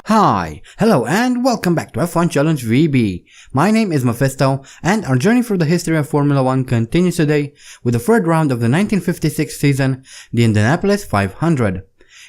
Hi, hello and welcome back to F1 Challenge VB. My name is Mephisto and our journey through the history of Formula 1 continues today with the third round of the 1956 season, the Indianapolis 500.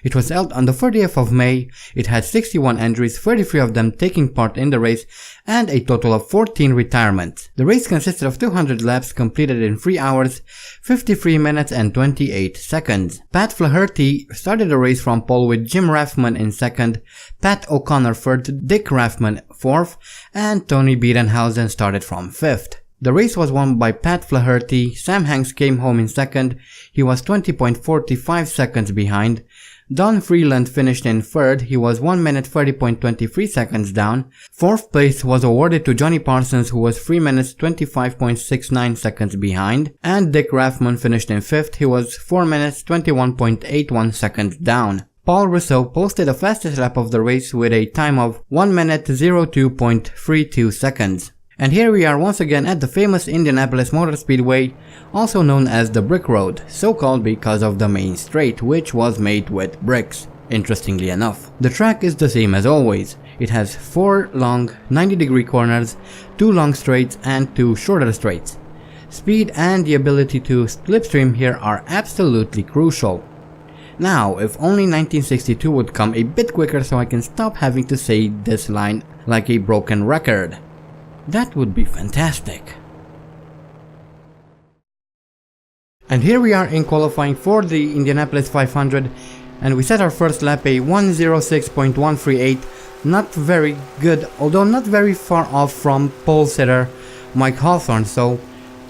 It was held on the 30th of May, it had 61 entries, 33 of them taking part in the race, and a total of 14 retirements. The race consisted of 200 laps completed in 3 hours, 53 minutes and 28 seconds. Pat Flaherty started the race from pole with Jim Rathman in second, Pat O'Connor third, Dick Rathman fourth, and Tony Biedenhausen started from fifth. The race was won by Pat Flaherty. Sam Hanks came home in second, he was 20.45 seconds behind. Don Freeland finished in third, he was 1 minute 30.23 seconds down. Fourth place was awarded to Johnny Parsons, who was 3 minutes 25.69 seconds behind. And Dick Rathman finished in fifth, he was 4 minutes 21.81 seconds down. Paul Rousseau posted the fastest lap of the race with a time of 1 minute 02.32 seconds. And here we are once again at the famous Indianapolis Motor Speedway, also known as the Brick Road, so called because of the main straight, which was made with bricks, interestingly enough. The track is the same as always. It has 4 long 90-degree corners, 2 long straights and 2 shorter straights. Speed and the ability to slipstream here are absolutely crucial. Now, if only 1962 would come a bit quicker so I can stop having to say this line like a broken record. That would be fantastic. And here we are in qualifying for the Indianapolis 500 and we set our first lap a 1:06.138, not very good, although not very far off from pole sitter Mike Hawthorne, so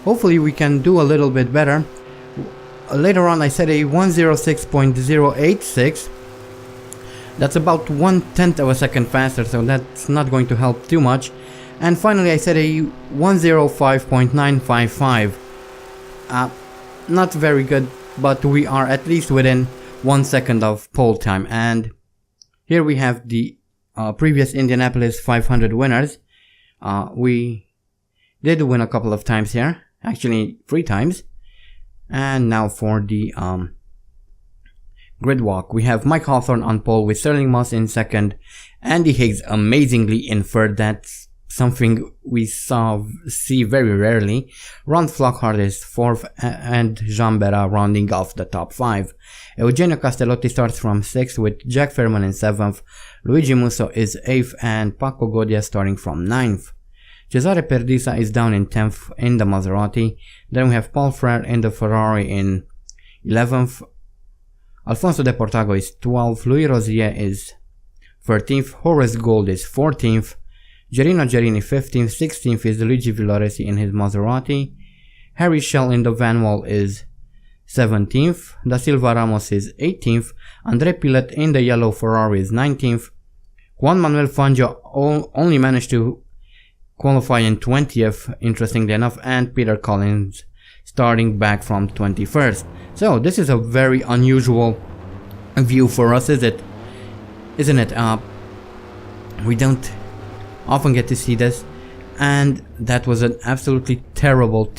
hopefully we can do a little bit better. Later on I set a 1:06.086, that's about 1/10 of a second faster, so that's not going to help too much. And finally I set a 1:05.955. Not very good, but we are at least within 1 second of pole time. And here we have the previous Indianapolis 500 winners. We did win a couple of times here, actually 3 times. And now for the grid walk, we have Mike Hawthorne on pole with Stirling Moss in second, Andy Higgs amazingly in third. That's something we see very rarely. Ron Flockhart is fourth and Jean Berra rounding off the top 5. Eugenio Castellotti starts from 6th with Jack Fairman in 7th, Luigi Musso is 8th and Paco Godia starting from 9th. Cesare Perdisa is down in 10th in the Maserati. Then we have Paul Frere in the Ferrari in 11th. Alfonso De Portago is 12th, Louis Rosier is 13th, Horace Gold is 14th, Gerino Gerini 15th, 16th is Luigi Villoresi in his Maserati, Harry Schell in the Van Wall is 17th, Da Silva Ramos is 18th, Andre Pilet in the yellow Ferrari is 19th, Juan Manuel Fangio only managed to qualify in 20th, interestingly enough, and Peter Collins starting back from 21st. So this is a very unusual view for us, isn't it? We don't often get to see this, and that was an absolutely terrible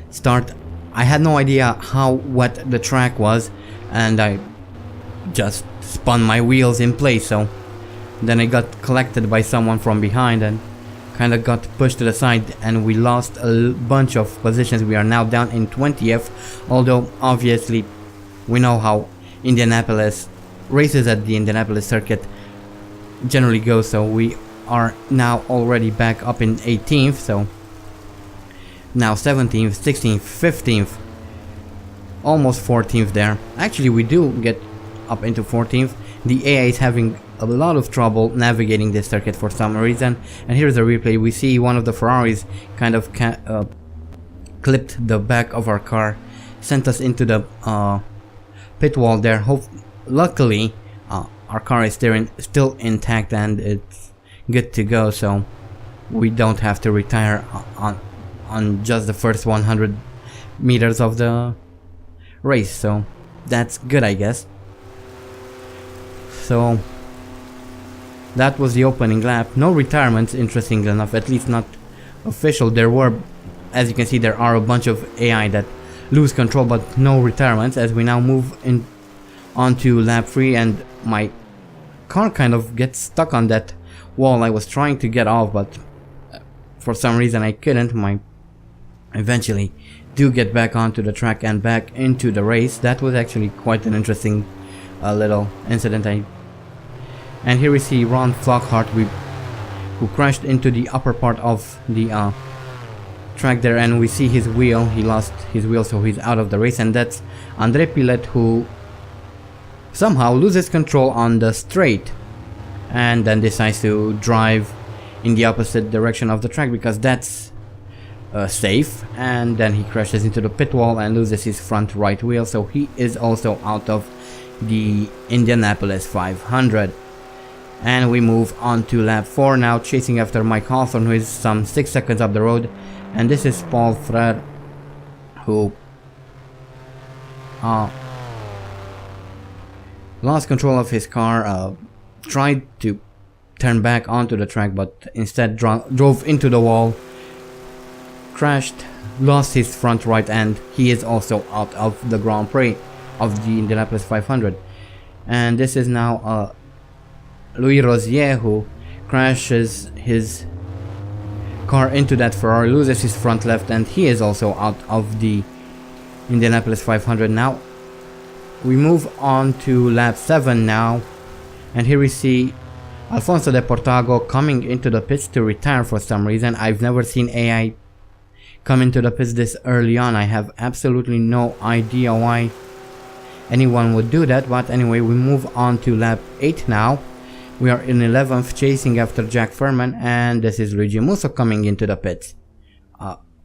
start. I had no idea how wet the track was and I just spun my wheels in place, so then I got collected by someone from behind and kind of got pushed to the side and we lost a bunch of positions. We are now down in 20th, although obviously we know how Indianapolis races at the Indianapolis circuit generally go, so we are now already back up in 18th, so now 17th, 16th, 15th, almost 14th there. Actually we do get up into 14th. The AI is having a lot of trouble navigating this circuit for some reason, and here's a replay. We see one of the Ferraris kind of clipped the back of our car, sent us into the pit wall there. Luckily our car is still intact and it's good to go, so we don't have to retire on just the first 100 meters of the race, so that's good, I guess. So that was the opening lap. No retirements, interestingly enough, at least not official. There were, as you can see, there are a bunch of AI that lose control, but no retirements, as we now move in onto lap 3, and my car kind of gets stuck on that wall. I was trying to get off, but for some reason I couldn't. Eventually do get back onto the track and back into the race. That was actually quite an interesting little incident. And here we see Ron Flockhart, who crashed into the upper part of the track there, and we see his wheel. He lost his wheel, so he's out of the race. And that's André Pilet, who somehow loses control on the straight and then decides to drive in the opposite direction of the track because that's safe, and then he crashes into the pit wall and loses his front right wheel, so he is also out of the Indianapolis 500. And we move on to lap 4 now, chasing after Mike Hawthorne, who is some 6 seconds up the road. And this is Paul Frere, who lost control of his car, tried to turn back onto the track, but instead drove into the wall, crashed, lost his front right end. He is also out of the Grand Prix of the Indianapolis 500. And this is now Louis Rosier, who crashes his car into that Ferrari, loses his front left, and he is also out of the Indianapolis 500. Now we move on to lap 7 now, and here we see Alfonso de Portago coming into the pits to retire for some reason. I've never seen AI come into the pits this early on. I have absolutely no idea why anyone would do that, but anyway, we move on to lap 8 now. We are in 11th, chasing after Jack Furman, and this is Luigi Musso coming into the pits.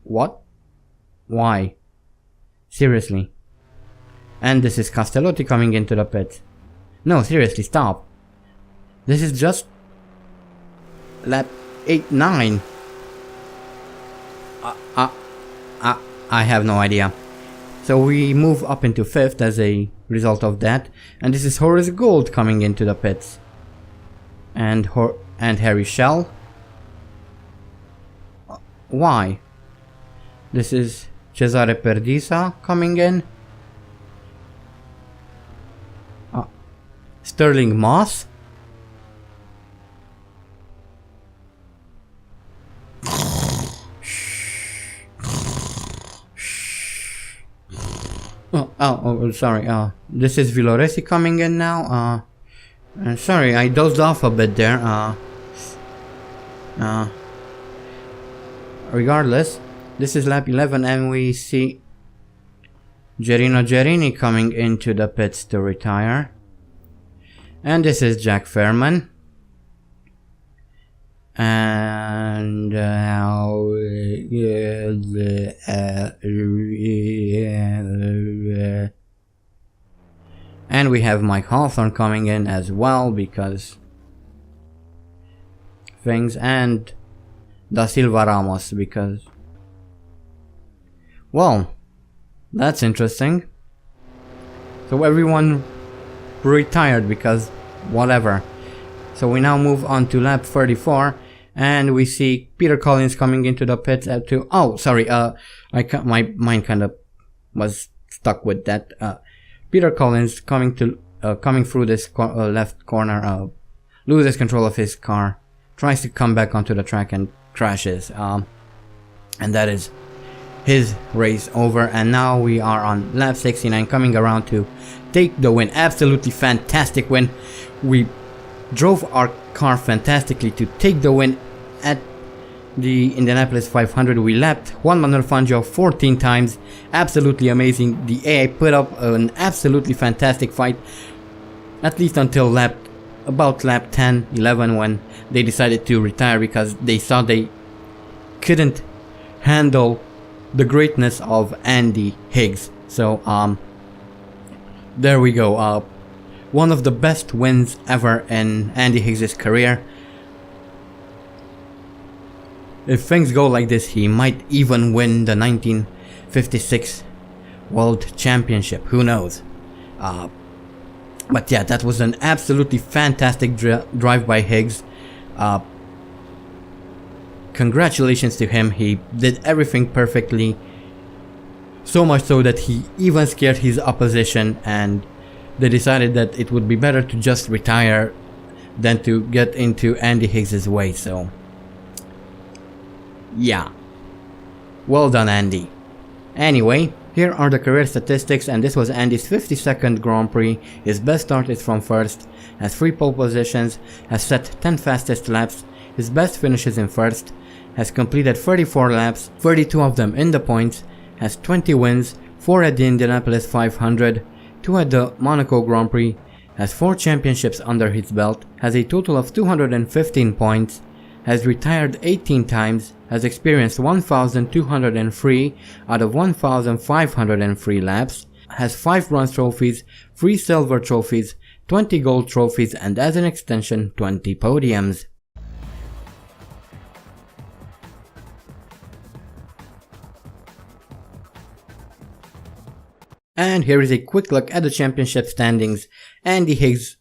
What? Why? Seriously? And this is Castellotti coming into the pits. No, seriously, stop. This is just lap 8-9. I have no idea. So we move up into 5th as a result of that, and this is Horace Gould coming into the pits. And Harry Schell. Why? This is Cesare Perdisa coming in. Sterling Moss. Oh, sorry. This is Villoresi coming in now. Sorry, I dozed off a bit there. Regardless, this is lap 11, and we see Gerino Gerini coming into the pits to retire. And this is Jack Fairman. And and we have Mike Hawthorne coming in as well because things, and Da Silva Ramos because, well, that's interesting. So everyone retired because whatever. So we now move on to lap 34, and we see Peter Collins coming into the pits to, oh sorry, my mind kind of was stuck with that. Peter Collins coming through this left corner, loses control of his car, tries to come back onto the track and crashes, and that is his race over. And now we are on lap 69, coming around to take the win. Absolutely fantastic win. We drove our car fantastically to take the win at the Indianapolis 500. We lapped Juan Manuel Fangio 14 times. Absolutely amazing. The AI put up an absolutely fantastic fight, at least until about lap 10, 11, when they decided to retire because they saw they couldn't handle the greatness of Andy Higgs. So there we go. One of the best wins ever in Andy Higgs' career. If things go like this, he might even win the 1956 World Championship. Who knows? But yeah, that was an absolutely fantastic drive by Higgs. Congratulations to him. He did everything perfectly. So much so that he even scared his opposition, and they decided that it would be better to just retire than to get into Andy Higgs's way, so yeah. Well done, Andy. Anyway, here are the career statistics, and this was Andy's 52nd Grand Prix. His best start is from first, has 3 pole positions, has set 10 fastest laps, his best finishes in first, has completed 34 laps, 32 of them in the points, has 20 wins, 4 at the Indianapolis 500, 2 at the Monaco Grand Prix, has 4 championships under his belt, has a total of 215 points, has retired 18 times, has experienced 1,203 out of 1,503 laps, has 5 bronze trophies, 3 silver trophies, 20 gold trophies, and as an extension 20 podiums. And here is a quick look at the championship standings. Andy Higgs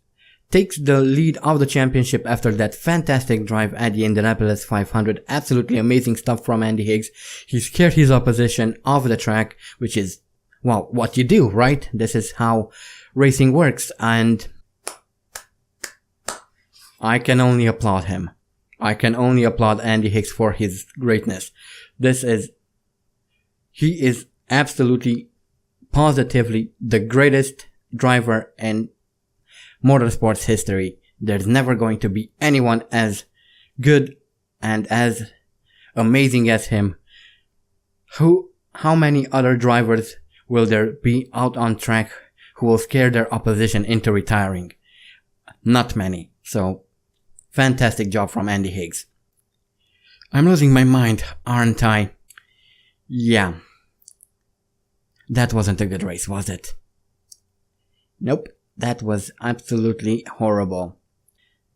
takes the lead of the championship after that fantastic drive at the Indianapolis 500. Absolutely amazing stuff from Andy Higgs. He scared his opposition off the track, which is, well, what you do, right? This is how racing works, and I can only applaud him. I can only applaud Andy Higgs for his greatness. He is absolutely, positively the greatest driver in motorsports history. There's never going to be anyone as good and as amazing as him. How many other drivers will there be out on track who will scare their opposition into retiring? Not many. So, fantastic job from Andy Higgs. I'm losing my mind, aren't I? Yeah. That wasn't a good race, was it? Nope. That was absolutely horrible.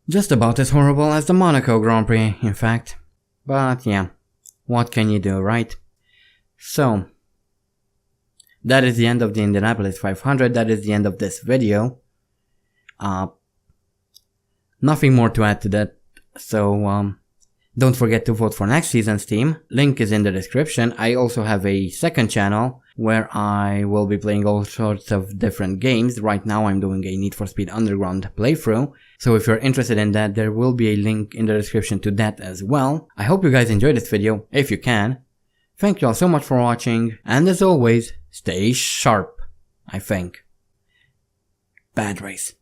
Just about as horrible as the Monaco Grand Prix, in fact. But yeah, what can you do, right? So, that is the end of the Indianapolis 500. That is the end of this video. Nothing more to add to that. So, don't forget to vote for next season's team. Link is in the description. I also have a second channel where I will be playing all sorts of different games. Right now I'm doing a Need for Speed Underground playthrough. So if you're interested in that, there will be a link in the description to that as well. I hope you guys enjoyed this video, if you can. Thank you all so much for watching, and as always, stay sharp, I think. Bad race.